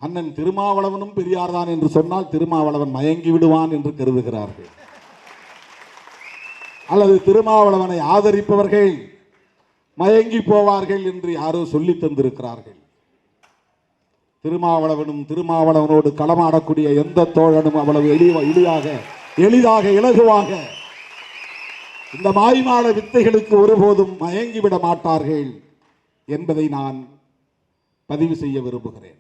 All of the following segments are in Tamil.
அண்ணன் திருமாவளவனும் பெரியார் தான் என்று சொன்னால் திருமாவளவன் மயங்கி விடுவான் என்று கருதுகிறார்கள். அல்லது திருமாவளவனை ஆதரிப்பவர்கள் மயங்கி போவார்கள் என்று யாரோ சொல்லி தந்திருக்கிறார்கள். திருமாவளவனும் திருமாவளவனோடு களமாடக்கூடிய எந்த தோழனும் அவ்வளவு எளிதாக இலகுவாக இந்த மாய்மாட வித்தைகளுக்கு ஒருபோதும் மயங்கிவிட மாட்டார்கள் என்பதை நான் பதிவு செய்ய விரும்புகிறேன்.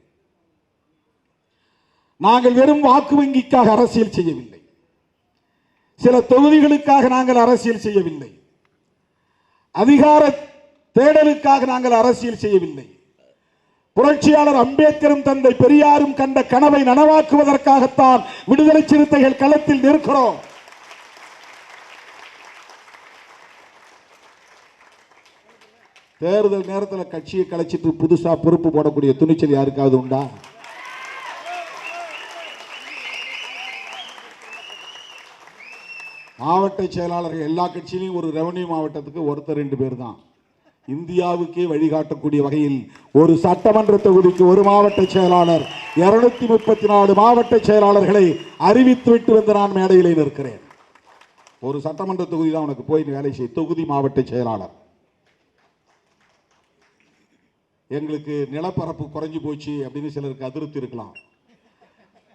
நாங்கள் வெறும் வாக்கு வங்கிக்காக அரசியல் செய்யவில்லை, சில தொகுதிகளுக்காக நாங்கள் அரசியல் செய்யவில்லை, அதிகார தேடலுக்காக நாங்கள் அரசியல் செய்யவில்லை. புரட்சியாளர் அம்பேத்கரும் தந்தை பெரியாரும் கண்ட கனவை நனவாக்குவதற்காகத்தான் விடுதலை சிறுத்தைகள் களத்தில் நிற்கிறோம். தேர்தல் நேரத்தில் கட்சியை கலைச்சிட்டு புதுசா பொறுப்பு போடக்கூடிய துணிச்சல் யாருக்காவது உண்டா? மாவட்ட செயலாளர்கள் எல்லா கட்சியிலையும் ஒரு ரெவன்யூ மாவட்டத்துக்கு ஒருத்தர் 2 பேர் தான். இந்தியாவுக்கே வழிகாட்டக்கூடிய வகையில் ஒரு சட்டமன்ற தொகுதிக்கு ஒரு மாவட்ட செயலாளர், 234 மாவட்ட செயலாளர்களை அறிவித்துவிட்டு வந்து நான் மேடையில் நிற்கிறேன். ஒரு சட்டமன்ற தொகுதி தான் உனக்கு போய் வேலை செய்ய, தொகுதி மாவட்ட செயலாளர். எங்களுக்கு நிலப்பரப்பு குறைஞ்சி போச்சு அப்படின்னு சிலருக்கு அதிருப்தி இருக்கலாம்.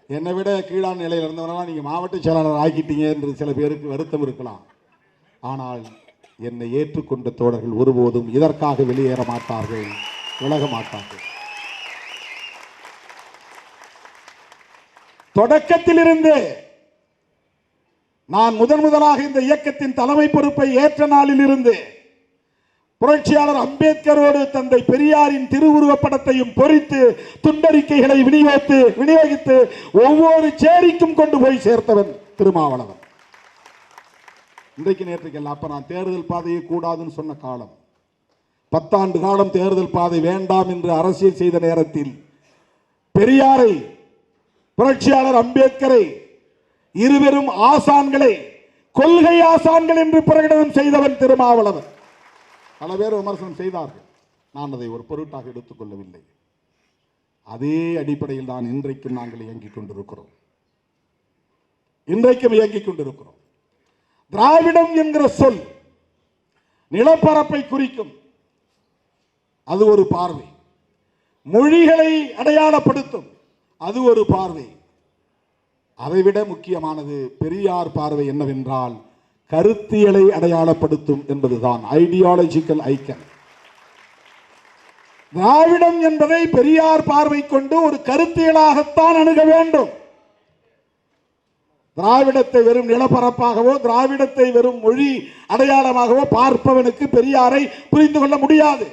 என்னை விட கீழான நிலையில் இருந்தவரெல்லாம் நீங்கள் மாவட்ட செயலாளர் ஆக்கிட்டீங்க என்று சில பேருக்கு வருத்தம் இருக்கலாம். ஆனால் என்னை ஏற்றுக்கொண்ட தோழர்கள் ஒருபோதும் இதற்காக வெளியேற மாட்டார்கள், விலக மாட்டார்கள். தொடக்கத்திலிருந்து நான் முதலாக இந்த இயக்கத்தின் தலைமை பொறுப்பை ஏற்ற நாளில் இருந்து புரட்சியாளர் அம்பேத்கரோடு தந்தை பெரியாரின் திருவுருவப் படத்தையும் பொறித்து துண்டறிக்கைகளை விநியோகித்து ஒவ்வொரு சேரிக்கும் கொண்டு போய் சேர்த்தவன் திருமாவளவன். இன்றைக்கு நேற்றுக்கு எல்லாம் அப்ப நான் தேர்தல் பாதையை கூடாதுன்னு சொன்ன காலம், 10 ஆண்டு காலம் தேர்தல் பாதை வேண்டாம் என்று அரசியல் செய்த நேரத்தில் பெரியாரை, புரட்சியாளர் அம்பேத்கரை, இருவரும் ஆசான்களை கொள்கை ஆசான்கள் என்று பிரகடனம் செய்தவன் திருமாவளவன். பல பேர் விமர்சனம் செய்தார்கள், நான் அதை ஒரு பொருட்டாக எடுத்துக்கொள்ளவில்லை. அதே அடிப்படையில் தான் இன்றைக்கும் நாங்கள் இயங்கிக் கொண்டிருக்கிறோம். திராவிடம் என்கிற சொல் நிலப்பரப்பை குறிக்கும், அது ஒரு பார்வை. மொழிகளை அடையாளப்படுத்தும், அது ஒரு பார்வை. அதைவிட முக்கியமானது பெரியார் பார்வை என்னவென்றால் கருத்தியலை அடையாளப்படுத்தும் என்பதுதான், ஐடியாலஜிக்கல் ஐக்கன். திராவிடம் என்பதை பெரியார் பார்வை கொண்டு ஒரு கருத்தியலாகத்தான் அணுக வேண்டும். திராவிடத்தை வெறும் நிலப்பரப்பாகவோ திராவிடத்தை வெறும் மொழி அடையாளமாகவோ பார்ப்பவனுக்கு பெரியாரை புரிந்து கொள்ள முடியாது.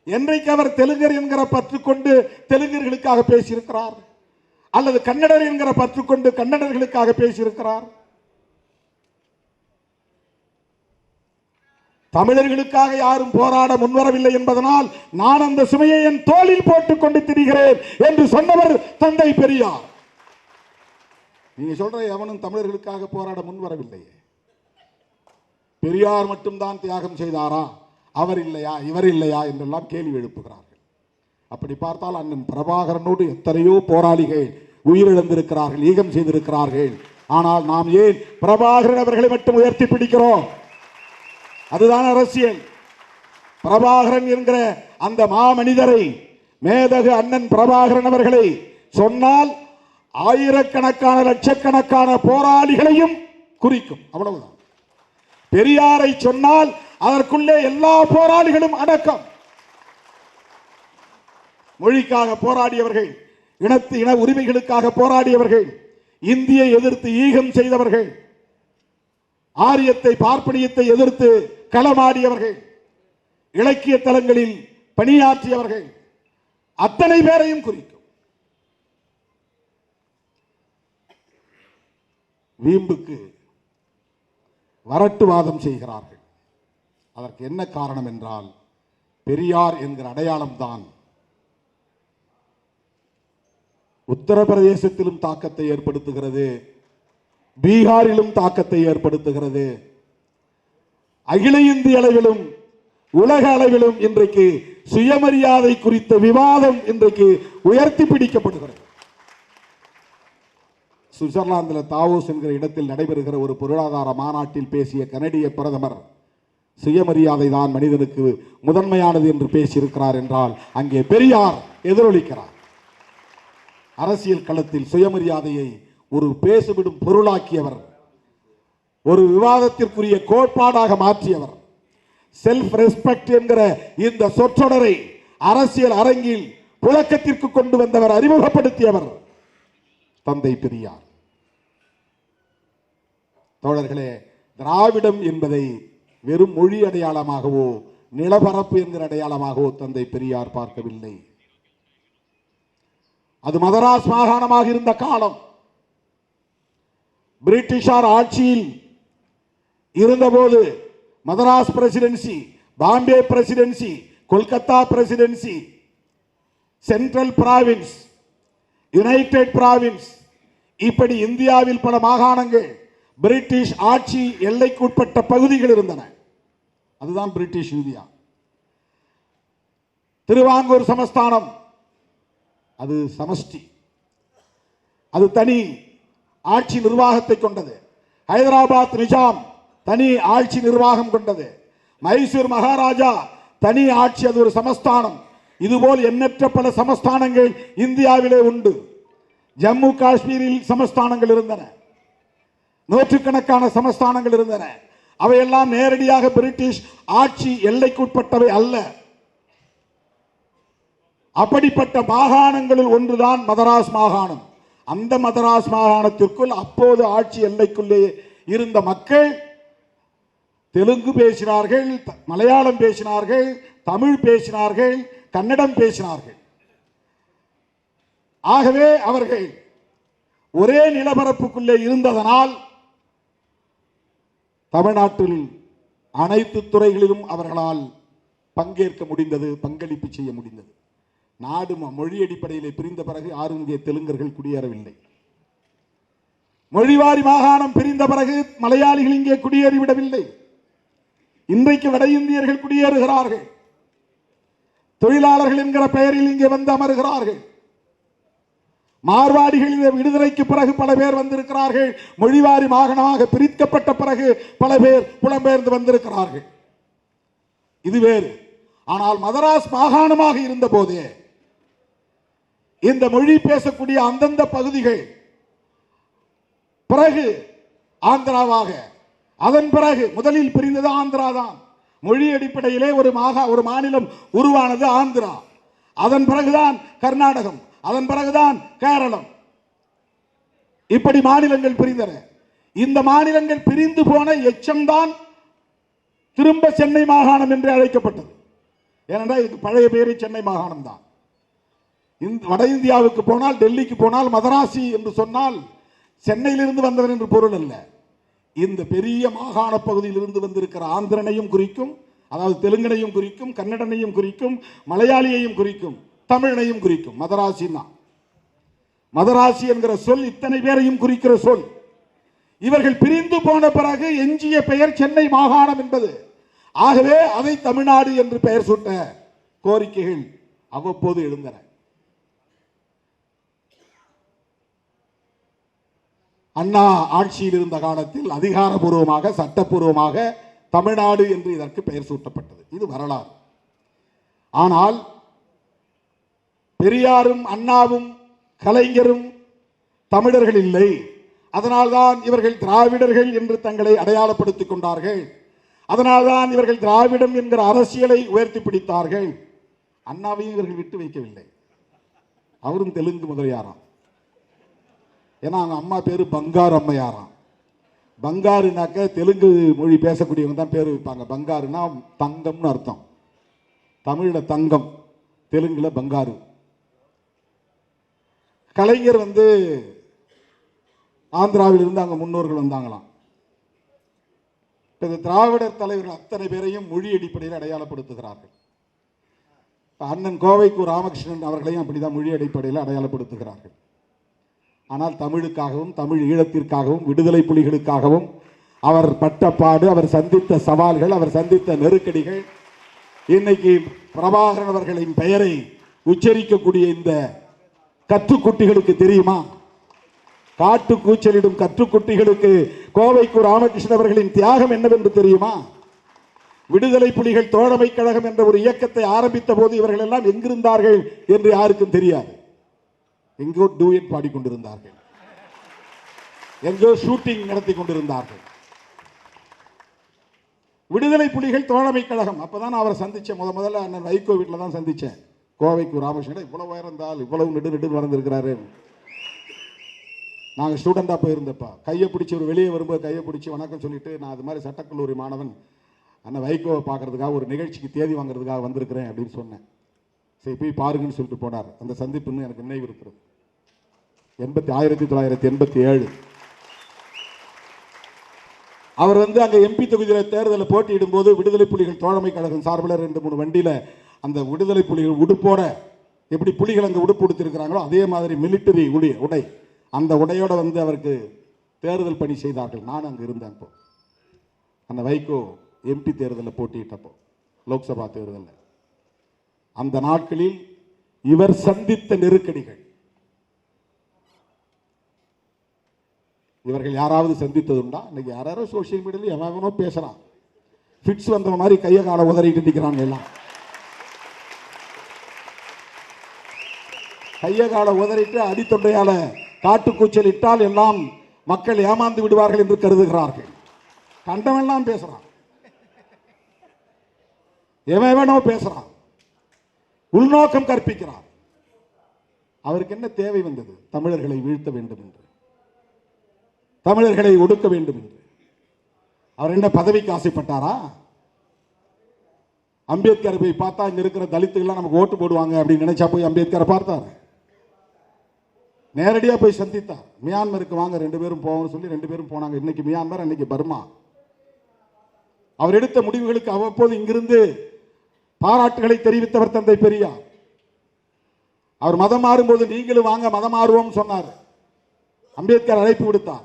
என்றைக்கு அவர் தெலுங்கர் என்கிற பற்றுக்கொண்டு தெலுங்கர்களுக்காக பேசியிருக்கிறார், அல்லது கன்னடர் என்கிற பற்றுக்கொண்டு கன்னடர்களுக்காக பேசியிருக்கிறார், தமிழர்களுக்காக யாரும் போராட முன்வரவில்லை என்பதனால் நான் அந்த சுமையை என் தோளில் போட்டுக் கொண்டு திரிகிறேன் என்று சொன்னவர் தந்தை பெரியார். நீங்க சொல்ற எவனும் தமிழர்களுக்காக போராட முன்வரவில்லை. பெரியார் மட்டும்தான் தியாகம் செய்தாரா, அவர் இல்லையா, இவர் இல்லையா என்றெல்லாம் கேள்வி எழுப்புகிறார்கள். அப்படி பார்த்தால் அண்ணன் பிரபாகரனோடு எத்தனையோ போராளிகள் உயிரிழந்திருக்கிறார்கள், ஈகம் செய்திருக்கிறார்கள். ஆனால் நாம் ஏன் பிரபாகரன் அவர்களை மட்டும் உயர்த்தி பிடிக்கிறோம்? அதுதான் அரசியல். பிரபாகரன் என்கிற அந்த மாமனிதரை, மேதகு அண்ணன் பிரபாகரன் அவர்களை சொன்னால் ஆயிரக்கணக்கான லட்சக்கணக்கான போராளிகளையும் குறிக்கும், அவ்வளவுதான். பெரியாரை சொன்னால் அதற்குள்ளே எல்லா போராளிகளும் அடக்கம். மொழிக்காக போராடியவர்கள், இன உரிமைகளுக்காக போராடியவர்கள், இந்தியை எதிர்த்து ஈகம் செய்தவர்கள், ஆரியத்தை பார்ப்பனியத்தை எதிர்த்து களமாடியவர்கள், இலக்கிய தலங்களில் பணியாற்றியவர்கள், அத்தனை பேரையும் குறிக்கும். வீம்புக்கு வரட்டுவாதம் செய்கிறார்கள். அதற்கு என்ன காரணம் என்றால் பெரியார் என்கிற அடையாளம் தான் உத்தரப்பிரதேசத்திலும் தாக்கத்தை ஏற்படுத்துகிறது, பீகாரிலும் தாக்கத்தை ஏற்படுத்துகிறது, அகில இந்திய அளவிலும் உலக அளவிலும் இன்றைக்கு சுயமரியாதை குறித்த விவாதம் இன்றைக்கு உயர்த்தி பிடிக்கப்படுகிறது. சுவிட்சர்லாந்தில் தாவோஸ் என்கிற இடத்தில் நடைபெறுகிற ஒரு பொருளாதார மாநாட்டில் பேசிய கனடிய பிரதமர் சுயமரியாதை தான் மனிதனுக்கு முதன்மையானது என்று பேசியிருக்கிறார் என்றால் அங்கே பெரியார் எதிரொலிக்கிறார். அரசியல் களத்தில் சுயமரியாதையை ஒரு பேசுவிடும் பொருளாக்கியவர், ஒரு விவாதத்திற்குரிய கோட்பாடாக மாற்றியவர். செல்ஃப் ரெஸ்பெக்ட் என்கிற இந்த சொற்றொடரை அரசியல் அரங்கில் புழக்கத்திற்கு கொண்டு வந்தவர், அறிமுகப்படுத்தியவர் தந்தை பெரியார். தோழர்களே, திராவிடம் என்பதை வெறும் மொழி அடையாளமாகவோ நிலப்பரப்பு என்கிற அடையாளமாகவோ தந்தை பெரியார் பார்க்கவில்லை. அது மதராஸ் மாகாணமாக இருந்த காலம். பிரிட்டிஷார் ஆட்சியில் இருந்தபோது Madras presidency, Bombay presidency, Kolkata presidency, central province, united province, இப்படி இந்தியாவில் பல மாகாணங்கள் பிரிட்டிஷ் ஆட்சி எல்லைக்குட்பட்ட பகுதிகள் இருந்தன. அதுதான் பிரிட்டிஷ் இந்தியா. திருவாங்கூர் சமஸ்தானம் அது சமஷ்டி, அது தனி ஆட்சி நிர்வாகத்தை கொண்டது. ஹைதராபாத் நிஜாம் தனி ஆட்சி நிர்வாகம் கொண்டது. மைசூர் மகாராஜா தனி ஆட்சி, அது ஒரு சமஸ்தானம். இதுபோல் எண்ணற்ற பல சமஸ்தானங்கள் இந்தியாவிலே உண்டு. ஜம்மு காஷ்மீரில் சமஸ்தானங்கள் இருந்தன, நூற்றுக்கணக்கான சமஸ்தானங்கள் இருந்தன. அவையெல்லாம் நேரடியாக பிரிட்டிஷ் ஆட்சி எல்லைக்குட்பட்டவை அல்ல. அப்படிப்பட்ட மாகாணங்களில் ஒன்றுதான் மதராஸ் மாகாணம். அந்த மதராஸ் மாகாணத்திற்குள் அப்போது ஆட்சி எல்லைக்குள்ளே இருந்த மக்கள் தெலுங்கு பேசினார்கள், மலையாளம் பேசினார்கள், தமிழ் பேசினார்கள், கன்னடம் பேசினார்கள். ஆகவே அவர்கள் ஒரே நிலப்பரப்புக்குள்ளே இருந்ததனால் தமிழ்நாட்டில் அனைத்து துறைகளிலும் அவர்களால் பங்கேற்க முடிந்தது, பங்களிப்பு செய்ய முடிந்தது. நாடு மொழி அடிப்படையில் பிரிந்த பிறகு யாரும் இங்கே தெலுங்கர்கள் குடியேறவில்லை. மொழிவாரி மாகாணம் பிரிந்த பிறகு மலையாளிகள் இங்கே குடியேறிவிடவில்லை. இன்றைக்கு வட இந்தியர்கள் குடியேறுகிறார்கள், தொழிலாளர்கள் என்கிற பெயரில் இங்கே வந்து அமர்கிறார்கள். மார்வாடிகளின் விடுதலைக்கு பிறகு பல பேர் வந்திருக்கிறார்கள். மொழிவாரி மாகாணமாக பிரிக்கப்பட்ட பிறகு பல பேர் புலம்பெயர்ந்து வந்திருக்கிறார்கள். இது வேறு. ஆனால் மதராஸ் மாகாணமாக இருந்த போதே இந்த மொழி பேசக்கூடிய அந்தந்த பகுதிகள் பிறகு ஆந்திராவாக, அதன் பிறகு முதலில் பிரிந்தது ஆந்திரா தான். மொழி அடிப்படையிலே ஒரு மாநிலம் உருவானது ஆந்திரா. அதன் பிறகுதான் கர்நாடகம், அதன் பிறகுதான் கேரளம். இப்படி மாநிலங்கள் பிரிந்தன. இந்த மாநிலங்கள் பிரிந்து போன எச்சம்தான் திரும்ப சென்னை மாகாணம் என்று அழைக்கப்பட்டது. ஏனென்றால் இதுக்கு பழைய பேரு சென்னை மாகாணம் தான். வட இந்தியாவுக்கு போனால், டெல்லிக்கு போனால் மதராசி என்று சொன்னால் சென்னையிலிருந்து வந்தவன் என்று பொருள் அல்ல. இந்த பெரிய மாகாண பகுதியில் இருந்து வந்திருக்கிற ஆந்திரனையும் குறிக்கும், அதாவது தெலுங்கனையும் குறிக்கும், கன்னடனையும் குறிக்கும், மலையாளியையும் குறிக்கும், தமிழனையும் குறிக்கும். மதராசின்னா, மதராசி என்கிற சொல் இத்தனை பேரையும் குறிக்கிற சொல். இவர்கள் பிரிந்து போன பிறகு எஞ்சிய பெயர் சென்னை மாகாணம் என்பது. ஆகவே அதை தமிழ்நாடு என்று பெயர் சூட்ட கோரிக்கைகள் அவ்வப்போது எழுந்தன. அண்ணா ஆட்சியில் இருந்த காலத்தில் அதிகாரபூர்வமாக, சட்டப்பூர்வமாக தமிழ்நாடு என்று இதற்கு பெயர் சூட்டப்பட்டது. இது வரலாறு. ஆனால் பெரியாரும் அண்ணாவும் கலைஞரும் தமிழர்கள் இல்லை. அதனால்தான் இவர்கள் திராவிடர்கள் என்று தங்களை அடையாளப்படுத்திக் கொண்டார்கள். அதனால்தான் இவர்கள் திராவிடம் என்கிற அரசியலை உயர்த்தி பிடித்தார்கள். அண்ணாவையும் இவர்கள் விட்டு வைக்கவில்லை. அவரும் தெலுங்கு முதலியாராம். ஏன்னா அவங்க அம்மா பேரு பங்காரு அம்மையாராம். பங்காருனாக்க தெலுங்கு மொழி பேசக்கூடியவங்க தான் பேர் வைப்பாங்க. பங்காருனா தங்கம்னு அர்த்தம். தமிழ்ல தங்கம், தெலுங்குல பங்காரு. கலைஞர் ஆந்திராவில் இருந்து அங்க முன்னோர்கள் வந்தாங்களாம். திராவிடர் தலைவர்கள் அத்தனை பேரையும் மொழி அடிப்படையில் அடையாளப்படுத்துகிறார்கள். அண்ணன் கோவைக்கு ராமகிருஷ்ணன் அவர்களையும் அப்படிதான் மொழி அடிப்படையில் அடையாளப்படுத்துகிறார்கள். ஆனால் தமிழுக்காகவும், தமிழ் ஈழத்திற்காகவும், விடுதலை புலிகளுக்காகவும் அவர் பட்ட பாடு, அவர் சந்தித்த சவால்கள், அவர் சந்தித்த நெருக்கடிகள் இன்னைக்கு பிரபாகரன் அவர்களின் பெயரை உச்சரிக்கக்கூடிய இந்த கற்றுக்குட்டிகளுக்கு தெரியுமா? காட்டு கூச்சலிடும் கற்றுக்குட்டிகளுக்கு கோவைக்கு ராமகிருஷ்ணன் அவர்களின் தியாகம் என்னவென்று தெரியுமா? விடுதலை புலிகள் தோழமை கழகம் என்ற ஒரு இயக்கத்தை ஆரம்பித்த போது இவர்கள் எல்லாம் எங்கிருந்தார்கள் என்று யாருக்கும் தெரியாது. எங்கோ டூயட் பாடிக்கொண்டிருந்தார்கள், எங்கோ ஷூட்டிங் நடத்தி கொண்டிருந்தார்கள். விடுதலை புலிகள் தோழமை கழகம் அப்பதான் அவரை சந்திச்சேன். முதல்ல அண்ணன் வைகோ வீட்டில் தான் சந்திச்சேன். கோவைக்கு ராமகிருஷ்ணன் இவ்வளவு உயர்ந்தால் இவ்வளவு நெடு வளர்ந்துருக்கிறாரு. நாங்கள் ஸ்டூடெண்டாக போயிருந்தப்பா கையை பிடிச்சி ஒரு வெளியே வரும்போது கையை பிடிச்சி வணக்கம் சொல்லிட்டு, நான் அது மாதிரி சட்டக்கல்லூரி மாணவன் அண்ணன் வைகோவை பார்க்கறதுக்காக ஒரு நிகழ்ச்சிக்கு தேதி வாங்குறதுக்காக வந்திருக்கிறேன் அப்படின்னு சொன்னேன். சரி போய் பாருங்கன்னு சொல்லிட்டு போனார். அந்த சந்திப்புன்னு எனக்கு நினைவு இருக்கிறது. 1987 அவர் வந்து அங்கே எம்பி தொகுதியில் தேர்தலில் போட்டியிடும் போது விடுதலை புலிகள் தோழமை கழகம் சார்பில் 2-3 வண்டியில் அந்த விடுதலை புலிகள் உடுப்போட, எப்படி புலிகள் அங்கே உடுப்பு உடுத்திருக்கிறாங்களோ அதே மாதிரி மிலிட்டரி உடை, அந்த உடையோட வந்து அவருக்கு தேர்தல் பணி செய்தார்கள். நான் அங்கே இருந்தேன். அப்போ அந்த வைகோ எம்பி தேர்தலில் போட்டியிட்டப்போ, லோக்சபா தேர்தலில், அந்த நாட்களில் இவர் சந்தித்த நெருக்கடிகள் இவர்கள் யாராவது சந்தித்ததுண்டா? இன்னைக்கு யாரோ சோசியல் மீடியாவில் எவனோ பேசுறான், ஃபிட்ஸ் வந்த மாதிரி கையை காலை உதறிட்டு நிற்கிறாங்க. எல்லாம் கையை காலை உதறிட்டு அடித்தொண்டையால காட்டுக்கூச்சல் இட்டால் எல்லாம் மக்கள் ஏமாந்து விடுவார்கள் என்று கருதுகிறார்கள். கண்டவெல்லாம் பேசுறான், எவனோ பேசுறான், உள்நோக்கம் கற்பிக்கிறான். அவருக்கு என்ன தேவை வந்தது? தமிழர்களை வீழ்த்த வேண்டும் என்று, தமிழர்களை ஒடுக்க வேண்டும் என்று. அவர் என்ன பதவிக்கு ஆசைப்பட்டாரா? அம்பேத்கர் போய் பார்த்தா இங்க இருக்கிற தலித்துகள்லாம் நமக்கு ஓட்டு போடுவாங்க அப்படின்னு நினைச்சா போய் அம்பேத்கரை பார்த்தார்? நேரடியா போய் சந்தித்தார். மியான்மருக்கு வாங்க 2 பேரும் போவோம்னு சொல்லி 2 பேரும் போனாங்க. இன்னைக்கு மியான்மர், அன்னைக்கு பர்மா. அவர் எடுத்த முடிவுகளுக்கு அவ்வப்போது இங்கிருந்து பாராட்டுகளை தெரிவித்தவர் தந்தை பெரியார். அவர் மதம் மாறும்போது நீங்களும் வாங்க மதம் மாறுவோம் சொன்னார். அம்பேத்கர் அழைப்பு விடுத்தார்.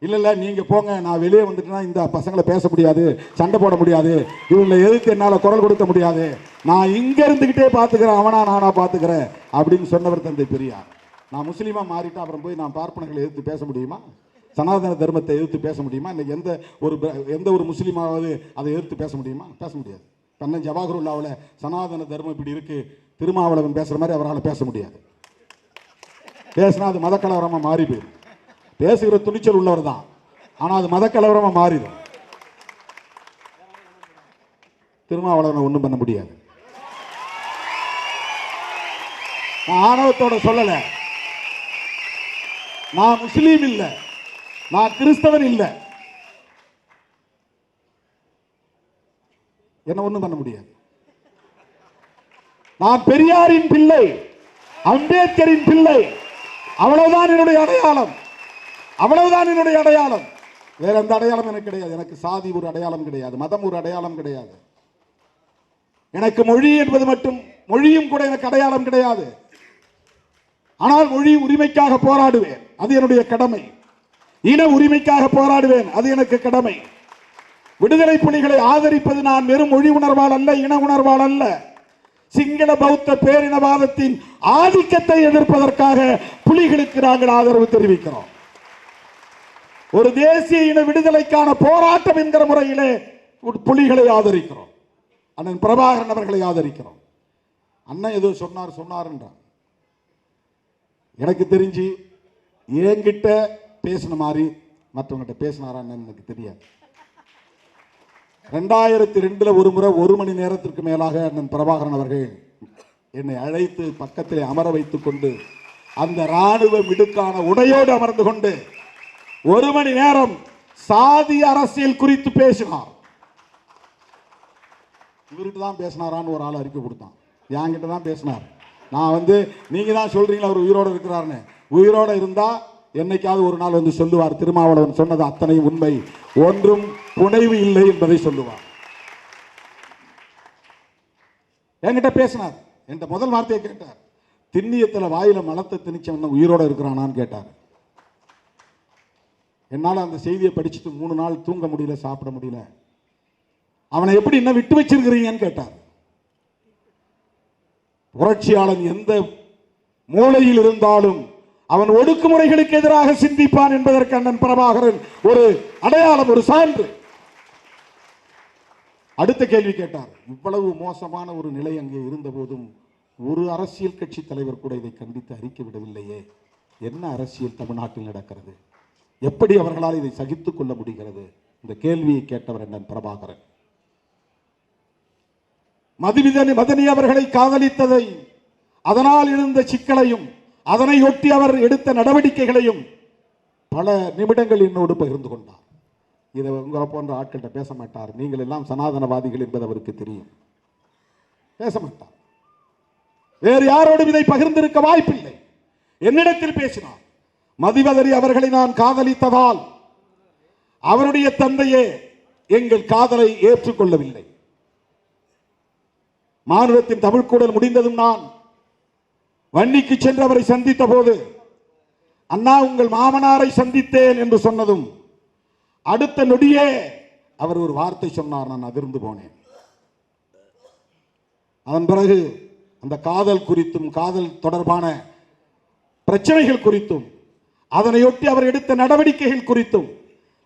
இல்ல நீங்க போங்க, நான் வெளியே வந்துட்டேன்னா இந்த பசங்களை பேச முடியாது, சண்டை போட முடியாது, இவங்களை எதிர்த்து என்னால குரல் கொடுக்க முடியாது, நான் இங்க இருந்துகிட்டே பாத்துக்கிறேன், அவனா நானா பாத்துக்கிறேன் அப்படின்னு சொன்னவர் தந்தை பெரியார். நான் முஸ்லீமா மாறிட்டா அப்புறம் போய் நான் பார்ப்பனர்களை எதிர்த்து பேச முடியுமா? சனாதன தர்மத்தை எதிர்த்து பேச முடியுமா? இன்னைக்கு எந்த ஒரு முஸ்லீமாவது அதை எதிர்த்து பேச முடியுமா? பேச முடியாது. தன்னை ஜவாஹருல்லாவில் சனாதன தர்மம் இப்படி இருக்கு, திருமாவளவன் பேசுற மாதிரி அவரால் பேச முடியாது. பேசினா அது மதக்கலவரமா மாறி போயிடும். பேசுகிற துணிச்சல் உள்ளவர் தான், ஆனா அது மதக்கலவரமா மாறிடும். திருமாவளவனை ஒண்ணும் பண்ண முடியாது. நான் ஆணவத்தோட சொல்லல, நான் முஸ்லீம் இல்ல, நான் கிறிஸ்தவன் இல்ல, என்ன ஒண்ணும் பண்ண முடியாது. நான் பெரியாரின் பிள்ளை, அம்பேத்கரின் பிள்ளை, அவ்வளவுதான் என்னுடைய அடையாளம், அவ்வளவுதான் என்னுடைய அடையாளம். வேற எந்த அடையாளம் எனக்கு கிடையாது. எனக்கு சாதி ஒரு அடையாளம் கிடையாது, மதம் ஒரு அடையாளம் கிடையாது. எனக்கு மொழி என்பது மட்டும், மொழியும் கூட எனக்கு அடையாளம் கிடையாது. ஆனால் மொழி உரிமைக்காக போராடுவேன், அது என்னுடைய கடமை. இன உரிமைக்காக போராடுவேன், அது எனக்கு கடமை. விடுதலை புலிகளை ஆதரிப்பது நான் வெறும் மொழி உணர்வால் அல்ல, இன உணர்வால் அல்ல, சிங்கள பௌத்த பேரினவாதத்தின் ஆதிக்கத்தை எதிர்ப்பதற்காக புலிகளுக்கு நாங்கள் ஆதரவு தெரிவிக்கிறோம். ஒரு தேசிய இன விடுதலைக்கான போராட்டம் என்கிற முறையிலே புலிகளை ஆதரிக்கிறோம். அண்ணன் பிரபாகரன் அவர்களை ஆதரிக்கிறோம். அண்ணன் ஏதோ சொன்னார் என்றான். எனக்கு தெரிஞ்சு என்கிட்ட பேசின மாதிரி மற்றவங்கிட்ட பேசினாரான்னு எனக்கு தெரியாது. 2002 ஒரு முறை 1 மணி நேரத்திற்கு மேலாக அண்ணன் பிரபாகரன் அவர்கள் என்னை அழைத்து பக்கத்தில் அமர வைத்துக் கொண்டு அந்த ராணுவ மிடுக்கான உடையோடு அமர்ந்து கொண்டு 1 மணி நேரம் சாதி அரசியல் குறித்து பேசினார். இவர்கிட்ட தான் பேசினாரான்னு ஒரு ஆள் அறிக்கை கொடுத்தான். என்கிட்ட தான் பேசினார். நான் நீங்க தான் சொல்றீங்களா அவர் உயிரோடு இருக்கிறாருன்னு. உயிரோடு இருந்தா என்னைக்காவது ஒரு நாள் சொல்லுவார், திருமாவளவன் சொன்னது அத்தனை உண்மை, ஒன்றும் புனைவு இல்லை என்பதை சொல்லுவார். என்கிட்ட பேசினார். என்கிட்ட முதல் வார்த்தையை கேட்டார், திண்ணியத்தில் வாயில மலத்தை திணிச்சவன் உயிரோடு இருக்கிறானான்னு கேட்டார். என்னால் அந்த செய்தியை படிச்சுட்டு 3 நாள் தூங்க முடியல, சாப்பிட முடியல. அவனை எப்படி இன்னும் விட்டு வச்சிருக்கிறீங்கன்னு கேட்டார். புரட்சியாளன் எந்த மூலையில் இருந்தாலும் அவன் ஒடுக்குமுறைகளுக்கு எதிராக சிந்திப்பான் என்பதற்கு அண்ணன் பிரபாகரன் ஒரு அடையாளம், ஒரு சான்று. அடுத்த கேள்வி கேட்டார். இவ்வளவு மோசமான ஒரு நிலை அங்கே இருந்த போதும் ஒரு அரசியல் கட்சி தலைவர் கூட இதை கண்டித்து அறிக்கை விடவில்லையே, என்ன அரசியல் தமிழ்நாட்டில் நடக்கிறது, எப்படி அவர்களால் இதை சகித்துக் கொள்ள முடிகிறது? இந்த கேள்வியை கேட்டவர் அண்ணன் பிரபாகரன். மதனி அவர்களை காதலித்ததை, அதனால் எழுந்த சிக்கலையும், அதனையொட்டி அவர் எடுத்த நடவடிக்கைகளையும் பல நிமிடங்கள் என்னோடு பகிர்ந்து கொண்டார். இதை உங்களை போன்ற ஆட்கள்கிட்ட பேச மாட்டார். நீங்கள் எல்லாம் சனாதனவாதிகள் என்பது அவருக்கு தெரியும். பேச மாட்டார். வேறு யாரோடும் இதை பகிர்ந்திருக்க வாய்ப்பில்லை. என்னிடத்தில் பேசினார். மதிவதனி அவர்களை நான் காதலித்ததால் அவருடைய தந்தையே எங்கள் காதலை ஏற்றுக்கொள்ளவில்லை. மாநிலத்தின் தமிழ்க்கூடல் முடிந்ததும் நான் வன்னிக்கு சென்று அவரை சந்தித்த போது, அண்ணா உங்கள் மாமனாரை சந்தித்தேன் என்று சொன்னதும் அடுத்த நொடியே அவர் ஒரு வார்த்தை சொன்னார். நான் அதிர்ந்து போனேன். அதன் பிறகு அந்த காதல் குறித்தும், காதல் தொடர்பான பிரச்சனைகள் குறித்தும், அதனையொட்டி அவர் எடுத்த நடவடிக்கைகள் குறித்தும்,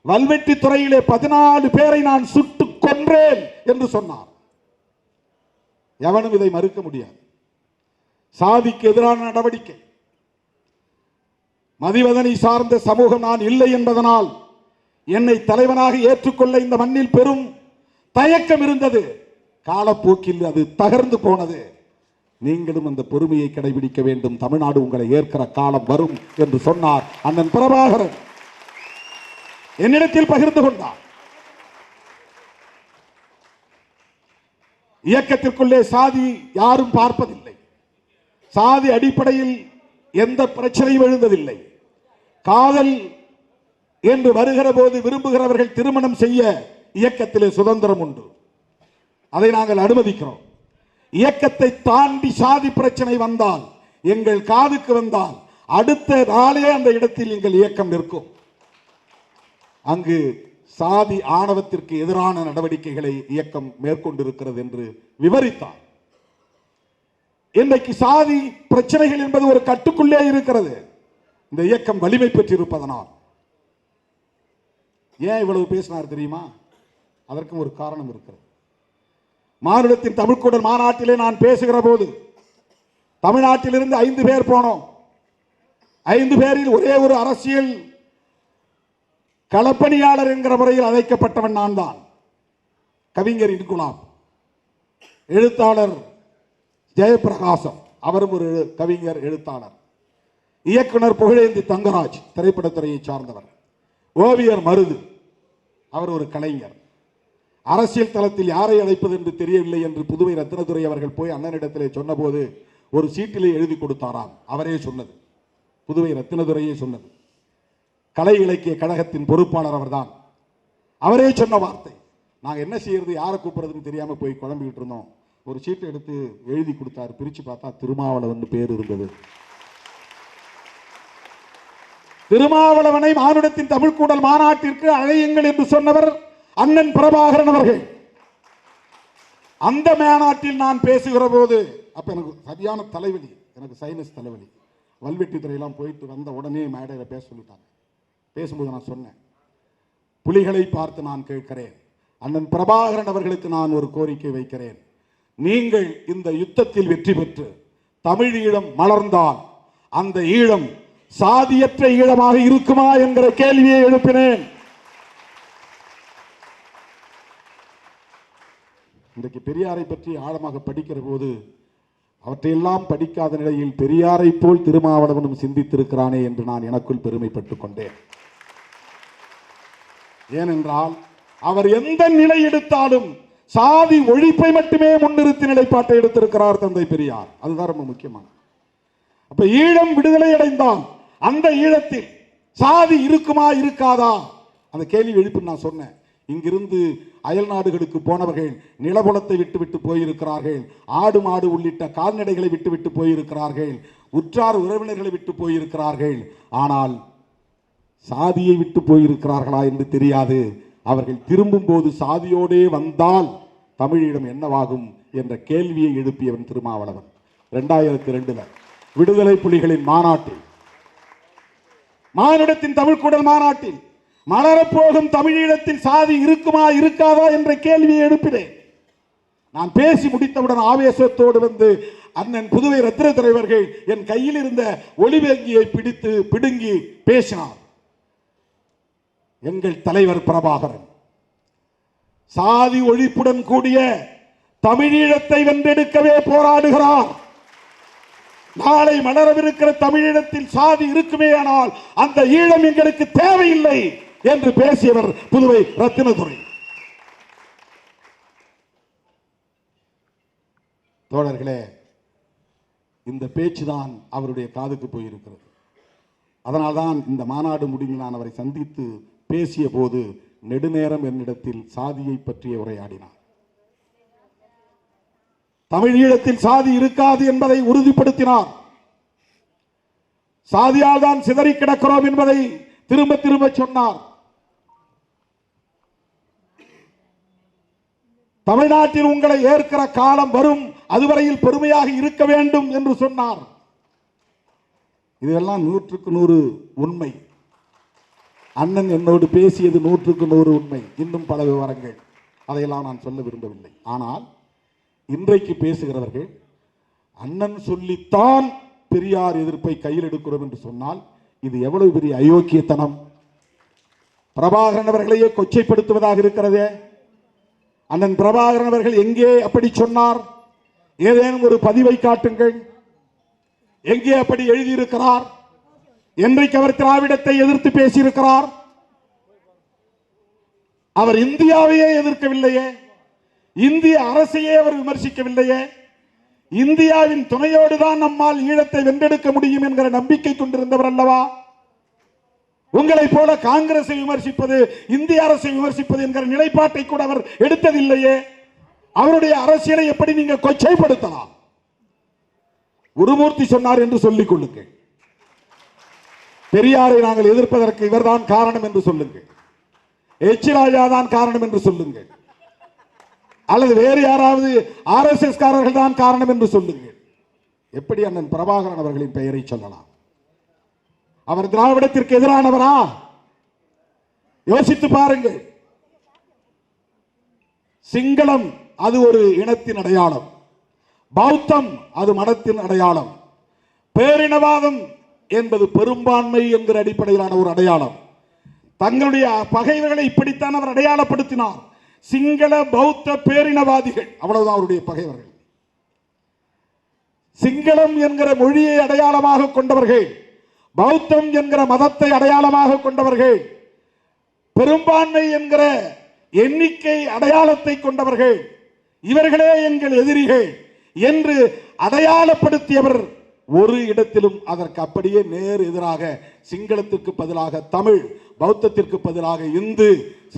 வல்வெட்டி துறையிலே 14 பேரை நான் சுட்டுக் கொன்றேன் என்று சொன்னார். எவனும் இதை மறுக்க முடியாது. சாதிக்கு எதிரான நடவடிக்கை. மதிவதனை சார்ந்த சமூகம் நான் இல்லை என்பதனால் என்னை தலைவனாக ஏற்றுக்கொள்ள இந்த மண்ணில் பெரும் தயக்கம் இருந்தது. காலப்போக்கில் அது தகர்ந்து போனது. நீங்களும் அந்த பொறுமையை கடைபிடிக்க வேண்டும். தமிழ்நாடு உங்களை ஏற்கிற காலம் வரும் என்று சொன்னார் அண்ணன் பிரபாகரன். என்னிடத்தில் பகிர்ந்து கொண்டார். இயக்கத்திற்குள்ளே சாதி யாரும் பார்ப்பதில்லை. சாதி அடிப்படையில் எந்த பிரச்சனையும் எழுந்ததில்லை. காதல் என்று வருகிற போது விரும்புகிறவர்கள் திருமணம் செய்ய இயக்கத்திலே சுதந்திரம் உண்டு. அதை நாங்கள் அனுமதிக்கிறோம். இயக்கத்தை தாண்டி சாதி பிரச்சனை வந்தால், எங்கள் காதுக்கு வந்தால், அடுத்த நாளே அந்த இடத்தில் எங்கள் இயக்கம் நிற்கும். அங்கு சாதி ஆணவத்திற்கு எதிரான நடவடிக்கைகளை இயக்கம் மேற்கொண்டிருக்கிறது என்று விவரித்தார். இன்றைக்கு சாதி பிரச்சனைகள் என்பது ஒரு கட்டுக்குள்ளே இருக்கிறது. இந்த இயக்கம் வலிமை பெற்றிருப்பதனால். ஏன் இவ்வளவு பேசினார் தெரியுமா? அதற்கும் ஒரு காரணம் இருக்கிறது. மாநிலத்தின் தமிழ்க்கூடல் மாநாட்டிலே நான் பேசுகிற போது தமிழ்நாட்டிலிருந்து 5 பேர் போனோம். 5 பேரில் ஒரே ஒரு அரசியல் களப்பணியாளர் என்கிற முறையில் அழைக்கப்பட்டவன் நான் தான். கவிஞர் இன்குலாம், எழுத்தாளர் ஜெயபிரகாசம், அவரும் ஒரு கவிஞர் எழுத்தாளர். இயக்குனர் புகழேந்தி தங்கராஜ், திரைப்படத்துறையை சார்ந்தவர். ஓவியர் மருது, அவர் ஒரு கலைஞர். அரசியல் தளத்தில் யாரை அழைப்பது என்று தெரியவில்லை என்று புதுவை ரத்தினதுரை அவர்கள் போய் அண்ணனிடத்திலே சொன்னபோது ஒரு சீட்டிலே எழுதி கொடுத்தாராம். அவரே சொன்னது, புதுவை ரத்தினதுரையே சொன்னது. கலை இலக்கிய கழகத்தின் பொறுப்பாளர் அவர்தான். அவரே சொன்ன வார்த்தை. நாங்கள் என்ன செய்யறது, யாரை கூப்பிடுறதுன்னு தெரியாம போய் குழம்பிக்கிட்டு இருந்தோம். ஒரு சீட்டை எடுத்து எழுதி கொடுத்தார். பிரிச்சு பார்த்தா திருமாவளவன் பேர் இருந்தது. திருமாவளவனை மானுடத்தின் தமிழ்க்கூடல் மாநாட்டிற்கு அழையுங்கள் என்று சொன்னவர் அண்ணன் பிரபாகரன் அவர்கள். அந்த மாநாட்டில் நான் பேசுகிற போது அப்ப எனக்கு சரியான தலைவலி, எனக்கு சைனஸ் தலைவலி. வல்வெட்டி துறையெல்லாம் போயிட்டு வந்த உடனே மேடையில் பேச சொல்லிட்டாங்க. பேசும்போது நான் சொன்னேன், புலிகளை பார்த்து நான் கேட்கிறேன், அண்ணன் பிரபாகரன் அவர்களுக்கு நான் ஒரு கோரிக்கை வைக்கிறேன். நீங்கள் இந்த யுத்தத்தில் வெற்றி பெற்று தமிழ் ஈழம் மலர்ந்தால் அந்த ஈழம் சாதியற்ற ஈழமாக இருக்குமா என்கிற கேள்வியை எழுப்பினேன். இன்றைக்கு பெரியாரை பற்றி ஆழமாக படிக்கிற போது அவற்றையெல்லாம் படிக்காத நிலையில் பெரியாரை போல் திருமாவளவனும் சிந்தித்திருக்கிறானே என்று நான் எனக்குள் பெருமைப்பட்டுக் கொண்டேன். ஏனென்றால் அவர் எந்த நிலை எடுத்தாலும் சாதி ஒழிப்பை மட்டுமே முன்னிறுத்தி நிலைப்பாட்டை எடுத்திருக்கிறார் தந்தை பெரியார். அதுதான் ரொம்ப முக்கியமான. அப்ப ஈழம் விடுதலை அடைந்தால் அந்த ஈழத்தில் சாதி இருக்குமா இருக்காதா அந்த கேள்வி எழுப்பி நான் சொன்னேன். இங்கிருந்து அயல் நாடுகளுக்கு போனவர்கள் நிலபுலத்தை விட்டுவிட்டு போயிருக்கிறார்கள், ஆடு மாடு உள்ளிட்ட கால்நடைகளை விட்டுவிட்டு போயிருக்கிறார்கள், உற்றார் உறவினர்களை விட்டு போயிருக்கிறார்கள். ஆனால் சாதியை விட்டு போயிருக்கிறார்களா என்று தெரியாது. அவர்கள் திரும்பும் போது சாதியோடே வந்தால் தமிழீழம் என்னவாகும் என்ற கேள்வியை எழுப்பியவன் திருமாவளவன். 2002 விடுதலை புலிகளின் மாநாட்டில், மானுடத்தின் தமிழ்குடல் மாநாட்டில் மலரப்போகும் தமிழீழத்தில் சாதி இருக்குமா இருக்காதா என்ற கேள்வியை எழுப்பினேன். நான் பேசி முடித்தவுடன் ஆவேசத்தோடு வந்து அண்ணன் புதுவை ரத்ன தலைவர்கள் என் கையில் இருந்த ஒளிவேங்கியை பிடித்து பிடுங்கி பேசினார். எங்கள் தலைவர் பிரபாகரன் சாதி ஒழிப்புடன் கூடிய தமிழீழத்தை வென்றெடுக்கவே போராடுகிறார். நாளை மலரவிருக்கிற தமிழீழத்தில் சாதி இருக்குமே, ஆனால் அந்த ஈழம் எங்களுக்கு தேவையில்லை என்று பேசியவர் புதுவை ரத்தினதுரை. தோழர்களே, இந்த பேச்சுதான் அவருடைய காதுக்கு போயிருக்கிறது. அதனால்தான் இந்த மாநாடு முடிவில் நான் அவரை சந்தித்து பேசிய போது நெடுநேரம் என்னிடத்தில் சாதியை பற்றிய உரையாடினார். தமிழீழத்தில் சாதி இருக்காது என்பதை உறுதிப்படுத்தினார். சாதியால் தான் சிதறி கிடக்கிறோம் என்பதை திரும்ப திரும்ப சொன்னார். தமிழ்நாட்டில் உங்களை ஏற்கிற காலம் வரும், அதுவரையில் பெருமையாக இருக்க வேண்டும் என்று சொன்னார். இதெல்லாம் 100% உண்மை. அண்ணன் என்னோடு பேசியது 100% உண்மை. இன்னும் பல விவரங்கள், அதையெல்லாம் நான் சொல்ல விரும்பவில்லை. ஆனால் இன்றைக்கு பேசுகிறவர்கள் அண்ணன் சொல்லித்தான் பெரியார் எதிர்ப்பை கையில் எடுக்கிறோம் என்று சொன்னால் இது எவ்வளவு பெரிய அயோக்கியத்தனம்! பிரபாகரன் அவர்களையே கொச்சைப்படுத்துவதாக இருக்கிறதே. அண்ணன் பிரபாகரன் அவர்கள் எங்கே அப்படி சொன்னார்? ஏதேனும் ஒரு பதிவை காட்டுங்கள். எங்கே அப்படி எழுதியிருக்கிறார்? என்றைக்கு அவர் திராவிடத்தை எதிர்த்து பேசியிருக்கிறார்? அவர் இந்தியாவையே எதிர்க்கவில்லையே, இந்திய அரசையே அவர் விமர்சிக்கவில்லையே. இந்தியாவின் துணையோடு தான் நம்மால் ஈழத்தை வென்றெடுக்க முடியும் என்கிற நம்பிக்கை கொண்டிருந்தவர் அல்லவா? உங்களை போல காங்கிரஸை விமர்சிப்பது, இந்திய அரசை விமர்சிப்பது என்கிற நிலைப்பாட்டை கூட அவர் எடுத்ததில்லையே. அவருடைய அரசியலை எப்படி நீங்க கொச்சைப்படுத்தலாம்? குருமூர்த்தி சொன்னார் என்று சொல்லிக் கொள்ளுங்கள். பெரியாரை நாங்கள் எதிர்ப்பதற்கு இவர்தான் காரணம் என்று சொல்லுங்கள். எச் ராஜா தான் காரணம் என்று சொல்லுங்கள். அல்லது வேறு யாராவது RSS காரர்கள் தான் காரணம் என்று சொல்லுங்கள். எப்படி அண்ணன் பிரபாகரன் அவர்களின் பெயரை சொல்லலாம்? அவர் திராவிடத்திற்கு எதிரானவரா? யோசித்து பாருங்கள். சிங்களம் அது ஒரு இனத்தின் அடையாளம், பௌத்தம் அது மதத்தின் அடையாளம், பேரினவாதம் என்பது பெரும்பான்மை என்கிற அடிப்படையிலான ஒரு அடையாளம். தங்களுடைய பகைவர்களை இப்படித்தான் அவர் அடையாளப்படுத்தினார். சிங்கள பௌத்த பேரினவாதிகள், அவ்வளவுதான் அவருடைய பகைவர்கள். சிங்களம் என்கிற மொழியை அடையாளமாக கொண்டவர்கள், பௌத்தம் என்கிற மதத்தை அடையாளமாக கொண்டவர்கள், பெரும்பான்மை என்கிற எண்ணிக்கை அடையாளத்தை கொண்டவர்கள், இவர்களே எங்கள் எதிரிகள் என்று அடையாளப்படுத்தியவர் ஒரு இடத்திலும் அதற்கு அப்படியே நேர் எதிராக சிங்களத்திற்கு பதிலாக தமிழ், பௌத்தத்திற்கு பதிலாக இந்து,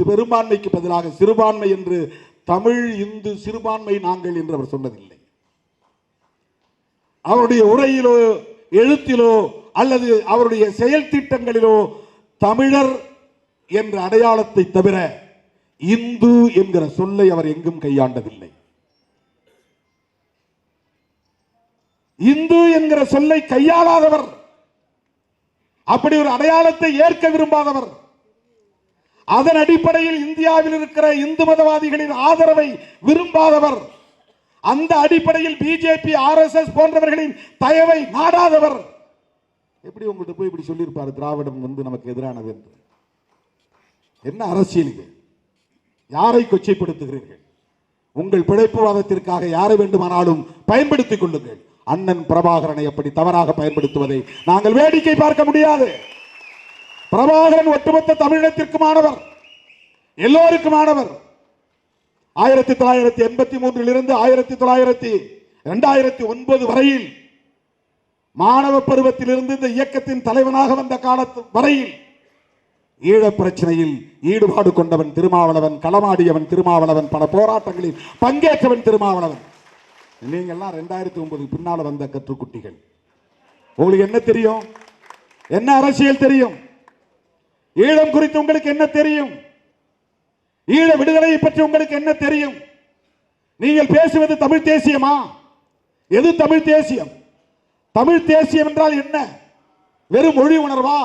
பெரும்பான்மைக்கு பதிலாக சிறுபான்மை என்று தமிழ், இந்து, சிறுபான்மை நாங்கள் என்று அவர் சொன்னதில்லை. அவருடைய உரையிலோ எழுத்திலோ அல்லது அவருடைய செயல் திட்டங்களிலோ தமிழர் என்ற அடையாளத்தை தவிர இந்து என்கிற சொல்லை அவர் எங்கும் கையாண்டதில்லை. இந்து என்கிற சொல்லை கையாளாதவர், அப்படி ஒரு அடையாளத்தை ஏற்க விரும்பாதவர், அதன் அடிப்படையில் இந்தியாவில் இருக்கிற இந்து மதவாதிகளின் ஆதரவை விரும்பாதவர், அந்த அடிப்படையில் பிஜேபி RSS போன்றவர்களின் தயவை நாடாதவர் எப்படி உங்கள்கிட்ட போய் இப்படி சொல்லியிருப்பார் திராவிடம் வந்து நமக்கு எதிரானது என்று? என்ன அரசியல் இது? யாரை கொச்சைப்படுத்துகிறீர்கள்? உங்கள் பிழைப்புவாதத்திற்காக யாரை வேண்டுமானாலும் பயன்படுத்திக் கொள்ளுங்கள். அண்ணன் பிரபாகரனை அப்படி தவறாக பயன்படுத்துவதை நாங்கள் வேடிக்கை பார்க்க முடியாது. பிரபாகரன் ஒட்டுமொத்த தமிழகத்திற்குமானவர், எல்லோருக்குமானவர். 1983 இருந்து 2009 வரையில் மாணவ பருவத்திலிருந்து இந்த இயக்கத்தின் தலைவனாக வந்த காலத்து வரையில் ஈழப் பிரச்சனையில் ஈடுபாடு கொண்டவன் திருமாவளவன், களமாடியவன் திருமாவளவன், பல போராட்டங்களில் பங்கேற்றவன் திருமாவளவன். நீங்கள்லாம் 2009 பின்னால வந்த கற்றுக்குட்டிகள். உங்களுக்கு என்ன தெரியும்? என்ன அரசியல் தெரியும்? ஈழம் குறித்து உங்களுக்கு என்ன தெரியும்? ஈழ விடுதலையை பற்றி உங்களுக்கு என்ன தெரியும்? நீங்கள் பேசுவது தமிழ் தேசியமா? எது தமிழ் தேசியம்? தமிழ் தேசியம் என்றால் என்ன? வெறும் மொழி உணர்வா?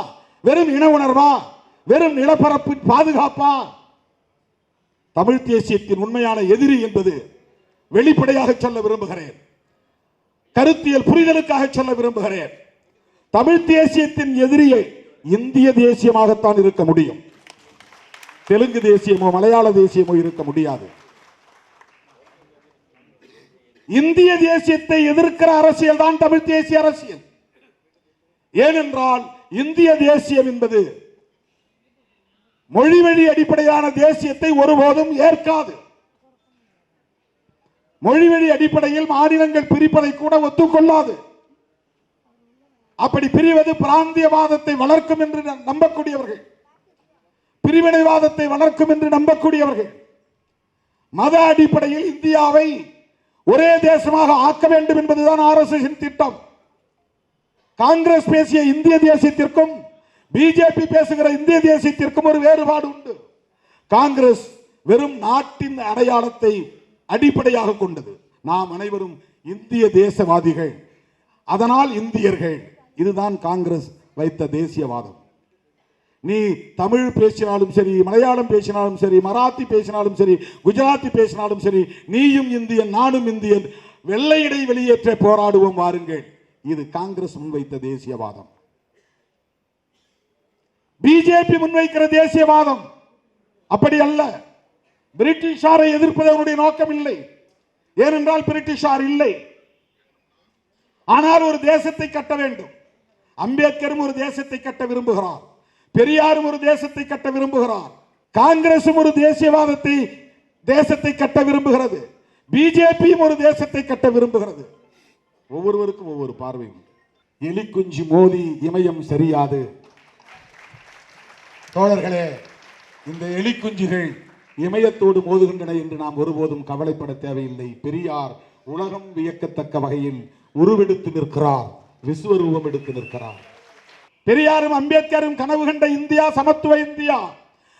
வெறும் இன உணர்வா? வெறும் நிலப்பரப்பு பாதுகாப்பா? தமிழ் தேசியத்தின் உண்மையான எதிரி என்பது வெளிப்படையாக சொல்ல விரும்புகிறேன், கருத்தியல் புரிதலுக்காக சொல்ல விரும்புகிறேன். தமிழ் தேசியத்தின் எதிரியை இந்திய தேசியமாகத்தான் இருக்க முடியும். தெலுங்கு தேசியமோ மலையாள தேசியமோ இருக்க முடியாது. இந்திய தேசியத்தை எதிர்க்கிற அரசியல் தான் தமிழ் தேசிய அரசியல். ஏனென்றால் இந்திய தேசியம் என்பது மொழி வழி அடிப்படையான தேசியத்தை ஒருபோதும் ஏற்காது. மொழி வழி அடிப்படையில் மாநிலங்கள் பிரிப்பதை கூட ஒத்துக்கொள்ளாது. அப்படி பிரிவது பிராந்தியவாதத்தை வளர்க்கும் என்று நம்பக்கூடியவர்கள், பிரிவினைவாதத்தை வளர்க்கும் என்று நம்பக்கூடியவர்கள், மத அடிப்படையில் இந்தியாவை ஒரே தேசமாக ஆக்க வேண்டும் என்பதுதான் ஆர்எஸ்எஸ் திட்டம். காங்கிரஸ் பேசிய இந்திய தேசியத்திற்கும் பிஜேபி பேசுகிற இந்திய தேசியத்திற்கும் ஒரு வேறுபாடு உண்டு. காங்கிரஸ் வெறும் நாட்டின் அடையாளத்தை அடிப்படையாக கொண்டது. நாம் அனைவரும் இந்திய தேசவாதிகள், அதனால் இந்தியர்கள். இதுதான் காங்கிரஸ் வைத்த தேசியவாதம். நீ தமிழ் பேசினாலும் சரி, மலையாளம் பேசினாலும் சரி, மராத்தி பேசினாலும் சரி, குஜராத்தி பேசினாலும் சரி, நீயும் இந்தியன் நானும் இந்தியன், வெள்ளையடை வெளியேற்ற போராடுவோம் வாருங்கள். இது காங்கிரஸ் முன்வைத்த தேசியவாதம். பிஜேபி முன்வைக்கிற தேசியவாதம் அப்படி அல்ல. பிரிட்டிஷாரை எதிர்ப்பது அவருடைய நோக்கம் இல்லை. ஏனென்றால் பிரிட்டிஷார் இல்லை. ஆனால் ஒரு தேசத்தை கட்ட வேண்டும். அம்பேத்கரும் ஒரு தேசத்தை கட்ட விரும்புகிறார், பெரியாரும் ஒரு தேசத்தை கட்ட விரும்புகிறார், காங்கிரசும் ஒரு தேசத்தை கட்ட விரும்புகிறது, பிஜேபியும் ஒரு தேசத்தை கட்ட விரும்புகிறது. ஒவ்வொருவருக்கும் ஒவ்வொரு பார்வை. எலி குஞ்சு மோதி இமயம் சரியாது. தோழர்களே, இந்த எலி குஞ்சுகள் இமயத்தோடு மோதுகின்றன என்று நாம் ஒருபோதும் கவலைப்பட தேவையில்லை. பெரியார் உலகம் வியக்கத்தக்க வகையில் உருவெடுத்து நிற்கிறார், விஸ்வரூபம் எடுத்து நிற்கிறார். பெரியாரும் அம்பேத்கரும் கனவு கண்ட இந்தியா சமத்துவ இந்தியா.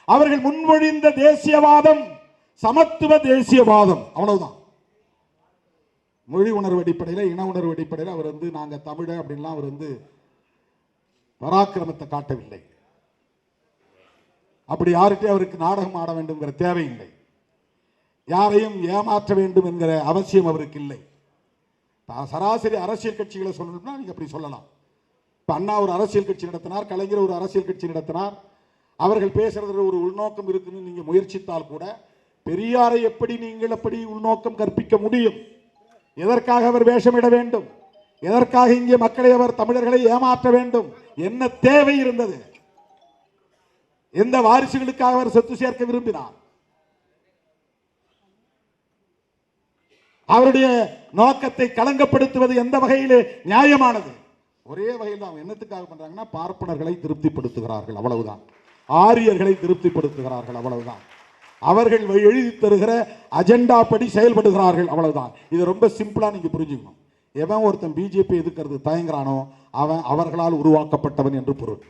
அவர்கள் முன்மொழிந்த தேசியவாதம் சமத்துவ தேசியவாதம், அவ்வளவுதான். மொழி உணர்வு அடிப்படையில், இன உணர்வு அடிப்படையில் அவர் நாங்க தமிழ அப்படின்லாம் அவர் பராக்கிரமத்தை காட்டவில்லை. அப்படி யார்கிட்ட அவருக்கு நாடகம் ஆட வேண்டும் என்கிற தேவையில்லை. யாரையும் ஏமாற்ற வேண்டும் என்கிற அவசியம் அவருக்கு இல்லை. சராசரி அரசியல் கட்சிகளை சொல்லணும்னா நீங்க அப்படி சொல்லலாம். இப்ப அண்ணா ஒரு அரசியல் கட்சி நடத்தினார், கலைஞர் ஒரு அரசியல் கட்சி நடத்தினார். அவர்கள் பேசுறதுல ஒரு உள்நோக்கம் இருக்குன்னு நீங்க முயற்சித்தால் கூட பெரியாரை எப்படி நீங்கள் அப்படி உள்நோக்கம் கற்பிக்க முடியும்? எதற்காக அவர் வேஷமிட வேண்டும்? எதற்காக இங்கே மக்களை அவர் தமிழர்களை ஏமாற்ற வேண்டும்? என்ன தேவை இருந்தது? எந்த வாரிசுகளுக்காக அவர் சொத்து சேர்க்க விரும்பினார்? அவருடைய நோக்கத்தை களங்கப்படுத்துவது எந்த வகையிலே நியாயமானது? ஒரே வகையில் தான். என்னத்துக்காக பண்றாங்கன்னா, பார்ப்பனர்களை திருப்திப்படுத்துகிறார்கள், அவ்வளவுதான். ஆரியர்களை திருப்திப்படுத்துகிறார்கள், அவ்வளவுதான். அவர்கள் எழுதி தருகிற அஜெண்டா படி செயல்படுகிறார்கள், அவ்வளவுதான். இது ரொம்ப சிம்பிளா நீங்க புரிஞ்சுக்கணும். எவன் ஒருத்தன் பிஜேபி எதிர்க்கிறது தயங்குறானோ அவன் அவர்களால் உருவாக்கப்பட்டவன் என்று பொருள்.